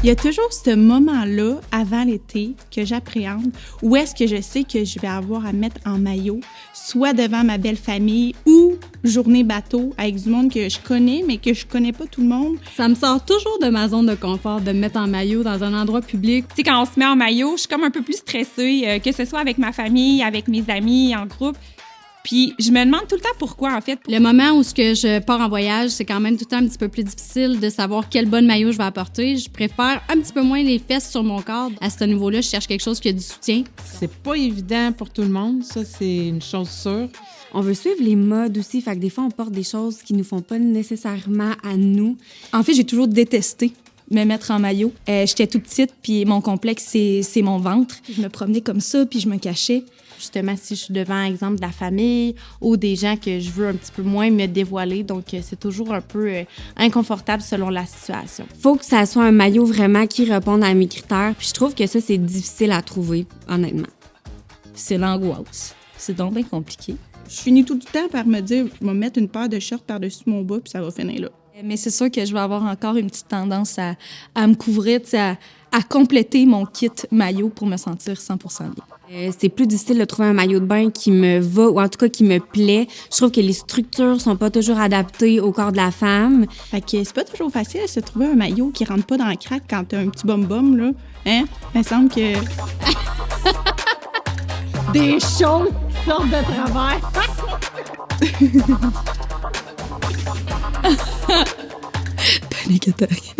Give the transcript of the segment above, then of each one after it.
Il y a toujours ce moment-là, avant l'été, que j'appréhende, où est-ce que je sais que je vais avoir à mettre en maillot, soit devant ma belle famille ou journée bateau avec du monde que je connais, mais que je connais pas tout le monde. Ça me sort toujours de ma zone de confort de me mettre en maillot dans un endroit public. Tu sais, quand on se met en maillot, je suis comme un peu plus stressée, que ce soit avec ma famille, avec mes amis, en groupe. Puis je me demande tout le temps pourquoi, en fait. Le moment où je pars en voyage, c'est quand même tout le temps un petit peu plus difficile de savoir quel bon maillot je vais apporter. Je préfère un petit peu moins les fesses sur mon corps. À ce niveau-là, je cherche quelque chose qui a du soutien. C'est pas évident pour tout le monde, ça, c'est une chose sûre. On veut suivre les modes aussi, fait que des fois, on porte des choses qui nous font pas nécessairement à nous. En fait, j'ai toujours détesté me mettre en maillot. J'étais toute petite, puis mon complexe, c'est mon ventre. Je me promenais comme ça, puis je me cachais. Justement, si je suis devant, exemple, de la famille ou des gens que je veux un petit peu moins me dévoiler. Donc, c'est toujours un peu inconfortable selon la situation. Faut que ça soit un maillot vraiment qui réponde à mes critères. Puis je trouve que ça, c'est difficile à trouver, honnêtement. C'est l'angoisse. C'est donc bien compliqué. Je finis tout le temps par me dire, je vais mettre une paire de shorts par-dessus mon bas, puis ça va finir là. Mais c'est sûr que je vais avoir encore une petite tendance à me couvrir, à compléter mon kit maillot pour me sentir 100% bien. C'est plus difficile de trouver un maillot de bain qui me va, ou en tout cas qui me plaît. Je trouve que les structures sont pas toujours adaptées au corps de la femme. Fait que c'est pas toujours facile de se trouver un maillot qui rentre pas dans la craque quand t'as un petit bum-bum, là. Hein? Il me semble que... Des choses qui sortent de travers. Panic attack.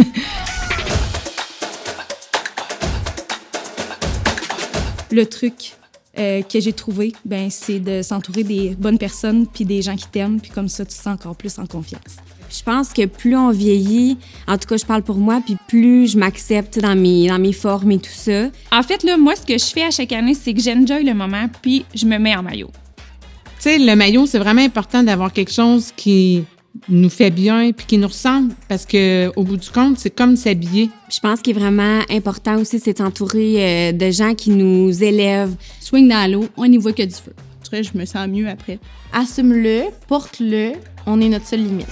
Le truc que j'ai trouvé, c'est de s'entourer des bonnes personnes puis des gens qui t'aiment, puis comme ça, tu te sens encore plus en confiance. Je pense que plus on vieillit, en tout cas, je parle pour moi, puis plus je m'accepte dans mes formes et tout ça. En fait, là, moi, ce que je fais à chaque année, c'est que j'enjoy le moment, puis je me mets en maillot. Tu sais, le maillot, c'est vraiment important d'avoir quelque chose qui nous fait bien puis qui nous ressemble parce que au bout du compte, c'est comme s'habiller. Je pense qu'il est vraiment important aussi, c'est d'entourer de gens qui nous élèvent. Swing dans l'eau, on n'y voit que du feu. Je me sens mieux après. Assume-le, porte-le, on est notre seule limite.